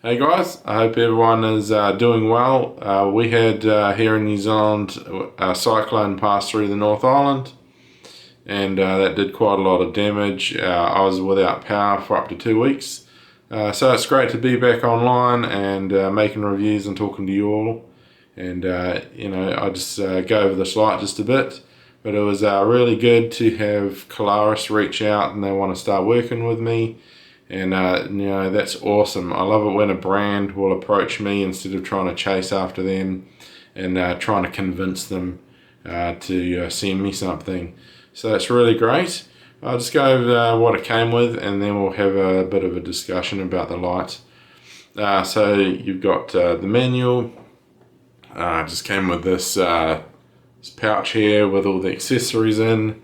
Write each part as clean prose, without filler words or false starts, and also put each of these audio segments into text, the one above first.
Hey guys, I hope everyone is doing well. We had here in New Zealand a cyclone pass through the North Island, and that did quite a lot of damage. I was without power for up to 2 weeks, so it's great to be back online and making reviews and talking to you all. And I just go over this light just a bit, but it was really good to have Klarus reach out and they want to start working with me. And that's awesome. I love it when a brand will approach me instead of trying to chase after them and trying to convince them to send me something. So it's really great. I'll just go over what it came with and then we'll have a bit of a discussion about the light. So you've got the manual. Just came with this pouch here with all the accessories in,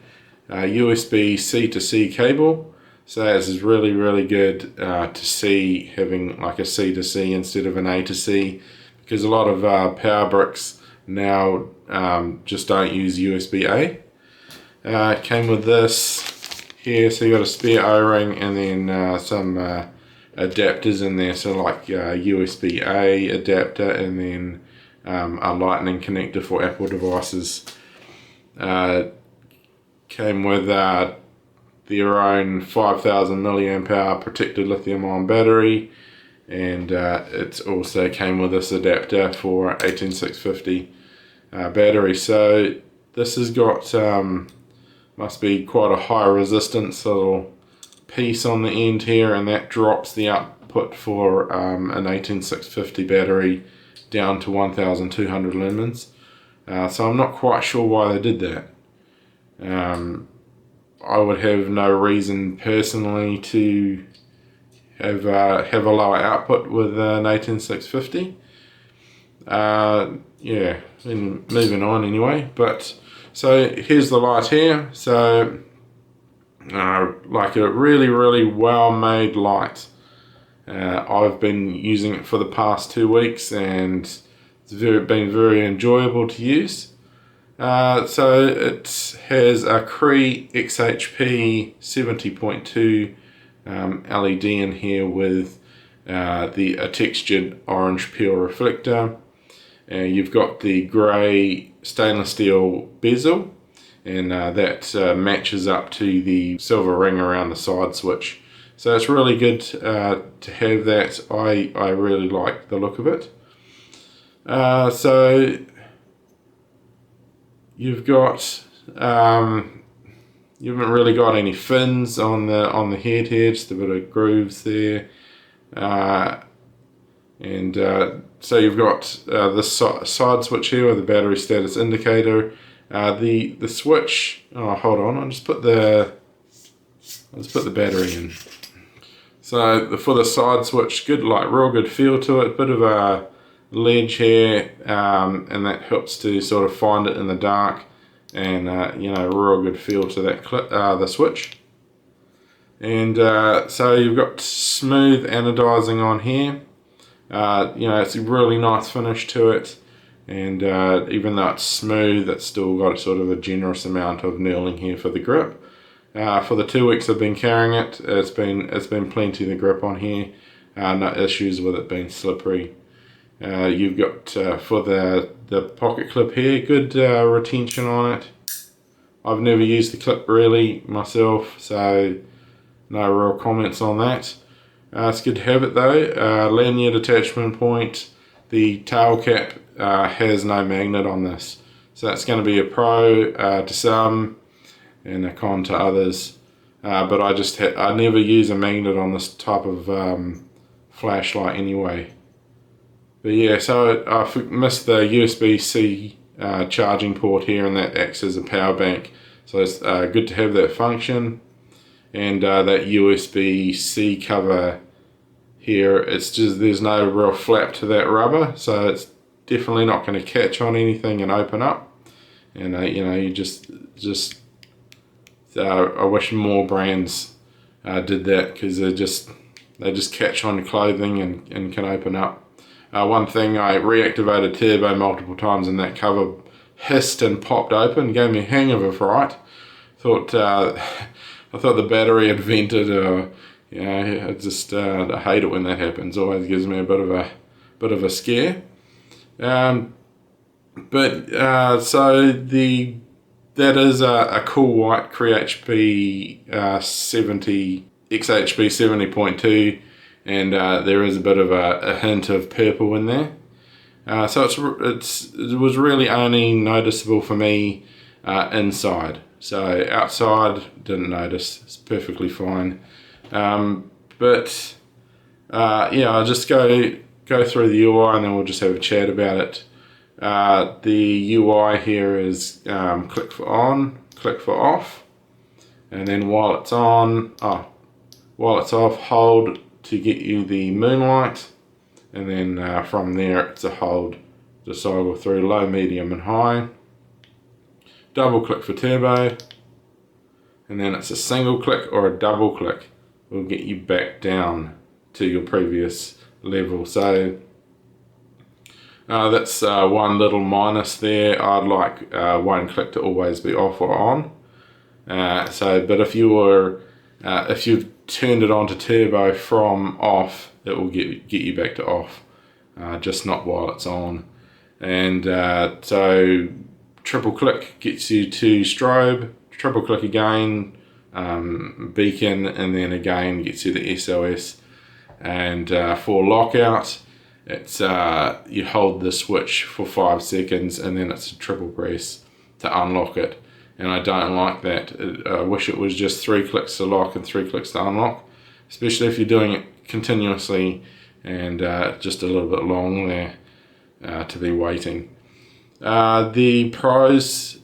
USB C to C cable. So this is really good to see, having like a C to C instead of an A to C, because a lot of power bricks now just don't use USB A. It came with this here, so you got a spare O-ring and then some adapters in there, so like USB A adapter and then a lightning connector for Apple devices. Came with their own 5000 milliamp hour protected lithium ion battery, and it also came with this adapter for 18650 battery. So this has got must be quite a high resistance little piece on the end here, and that drops the output for an 18650 battery down to 1200 lumens. So I'm not quite sure why they did that. I would have no reason personally to have a lower output with an 18650. Yeah, and moving on anyway. But so here's the light here. So like a really well made light. I've been using it for the past 2 weeks and it's been very enjoyable to use. So it has a Cree XHP 70.2 LED in here with a textured orange peel reflector. You've got the grey stainless steel bezel, and that matches up to the silver ring around the side switch. So it's really good to have that. I really like the look of it. So you've got you haven't really got any fins on the head here, just a bit of grooves there, and so you've got this side switch here with the battery status indicator. The switch. Oh, hold on. I'll just put the battery in. So for the side switch, good, like real good feel to it. Bit of a ledge here, and that helps to sort of find it in the dark, and real good feel to that the switch. And so you've got smooth anodizing on here. It's a really nice finish to it, and even though it's smooth, it's still got sort of a generous amount of knurling here for the grip. For the 2 weeks I've been carrying it, it's been plenty of the grip on here. No issues with it being slippery. You've got for the pocket clip here, good retention on it. I've never used the clip really myself, so no real comments on that. It's good to have it though. Lanyard attachment point. The tail cap has no magnet on this, so that's going to be a pro to some and a con to others. But I never use a magnet on this type of flashlight anyway. But yeah, so I missed the USB-C charging port here, and that acts as a power bank. So it's good to have that function. And that USB-C cover here, it's just, there's no real flap to that rubber, so it's definitely not going to catch on anything and open up. And you just I wish more brands did that, because they just catch on clothing and can open up. One thing, I reactivated turbo multiple times and that cover hissed and popped open, gave me a hangover fright. I thought the battery had vented, or You know, I hate it when that happens. Always gives me a bit of a scare. That is a cool white XHP 70.2, and there is a bit of a hint of purple in there. So it was really only noticeable for me inside. So outside, didn't notice. It's perfectly fine. Yeah, I'll just go through the UI and then we'll just have a chat about it. The UI here is click for on, click for off, and then while it's off, hold to get you the Moonlight, and then from there it's a hold to cycle through low, medium and high. Double click for turbo, and then it's a single click or a double click will get you back down to your previous level. So that's one little minus there. I'd like one click to always be off or on. But if you've turned it on to turbo from off, it will get you back to off, just not while it's on. And so triple click gets you to strobe, triple click again, beacon, and then again gets you the SOS. And for lockout, it's you hold the switch for 5 seconds and then it's a triple press to unlock it, and I don't like that. I wish it was just 3 clicks to lock and 3 clicks to unlock, especially if you're doing it continuously and just a little bit long there to be waiting. The pros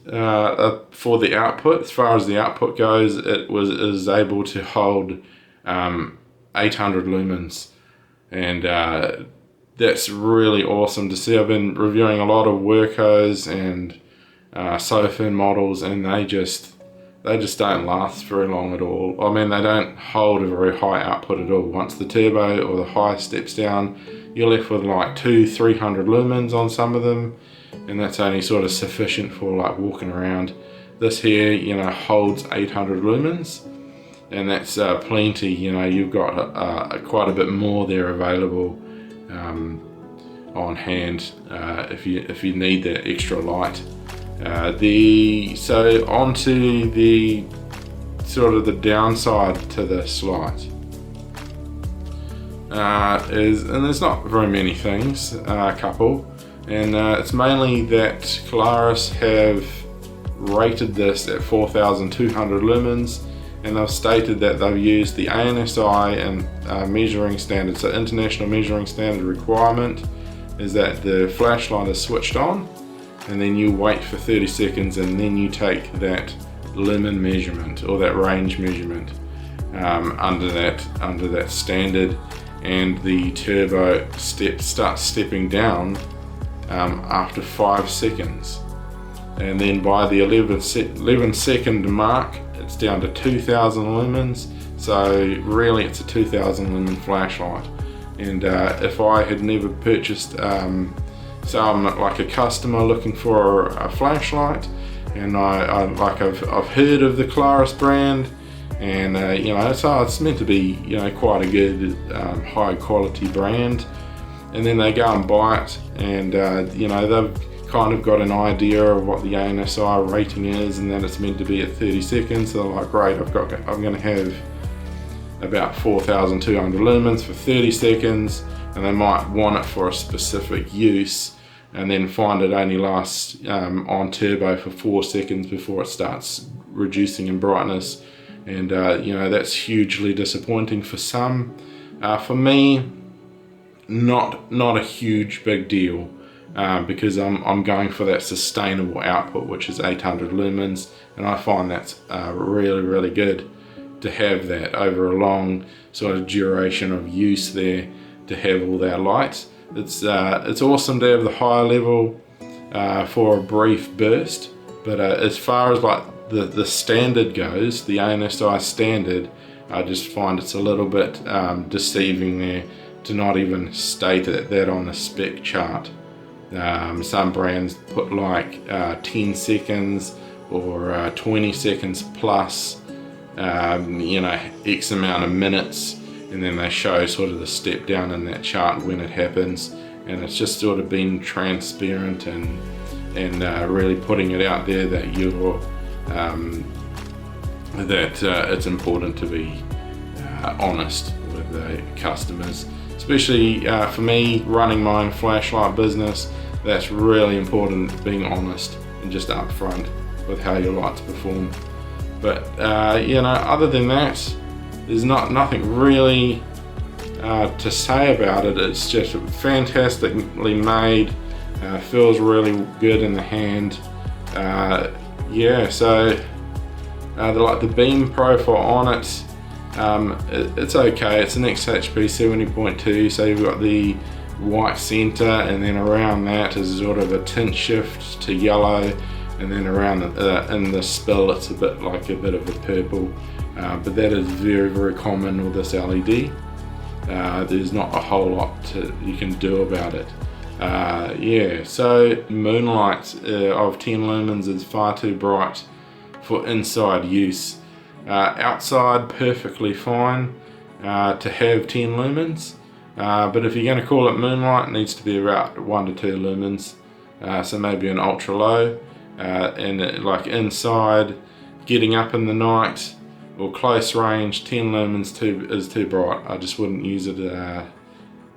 for the output, as far as the output goes, it is able to hold 800 lumens, and that's really awesome to see. I've been reviewing a lot of Workos and Sofin models, and they just don't last very long at all. I mean, they don't hold a very high output at all. Once the turbo or the high steps down, you're left with like 200-300 lumens on some of them, and that's only sort of sufficient for like walking around. This here, you know, holds 800 lumens, and that's plenty. You know, you've got quite a bit more there available on hand if you need that extra light. So onto the sort of the downside to this light and there's not very many things, a couple, and it's mainly that Klarus have rated this at 4,200 lumens, and they've stated that they've used the ANSI and measuring standard. So international measuring standard requirement is that the flashlight is switched on, and then you wait for 30 seconds, and then you take that lumen measurement or that range measurement under that standard, and the turbo starts stepping down after 5 seconds, and then by the 11 second mark it's down to 2,000 lumens. So really it's a 2,000 lumen flashlight, and if I had never purchased so I'm like a customer looking for a flashlight, and I've heard of the Klarus brand, and you know, so it's meant to be, you know, quite a good high quality brand, and then they go and buy it, and you know, they've kind of got an idea of what the ANSI rating is, and then it's meant to be at 30 seconds. So they're like, great, I'm going to have about 4,200 lumens for 30 seconds, and they might want it for a specific use, and then find it only lasts on turbo for 4 seconds before it starts reducing in brightness, and you know, that's hugely disappointing for some. For me, not a huge big deal, because I'm going for that sustainable output, which is 800 lumens, and I find that's really good to have that over a long sort of duration of use there, to have all that light. It's awesome to have the high level for a brief burst, but as far as like the standard goes, the ANSI standard, I just find it's a little bit deceiving there to not even state that on the spec chart. Some brands put like 10 seconds or 20 seconds plus, you know, X amount of minutes and then they show sort of the step down in that chart when it happens, and it's just sort of being transparent and really putting it out there that you're it's important to be honest with the customers, especially for me running my own flashlight business. That's really important, being honest and just upfront with how your lights perform. But you know, other than that, there's nothing really to say about it. It's just fantastically made, feels really good in the hand. Yeah, so the beam profile on it, it's okay. It's an XHP 70.2, so you've got the white center, and then around that is sort of a tint shift to yellow, and then around in the spill it's a bit of a purple, but that is very common with this LED. There's not a whole lot you can do about it. Yeah, so Moonlight of 10 lumens is far too bright for inside use. Outside, perfectly fine to have 10 lumens, but if you're going to call it Moonlight, it needs to be about 1 to 2 lumens, so maybe an ultra low, and like inside, getting up in the night or close range, 10 lumens is too bright. I just wouldn't use it. I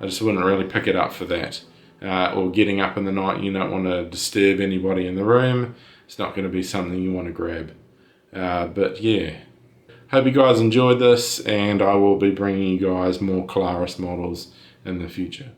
just wouldn't really pick it up for that. Or getting up in the night, you don't want to disturb anybody in the room. It's not going to be something you want to grab. But yeah, hope you guys enjoyed this, and I will be bringing you guys more Klarus models in the future.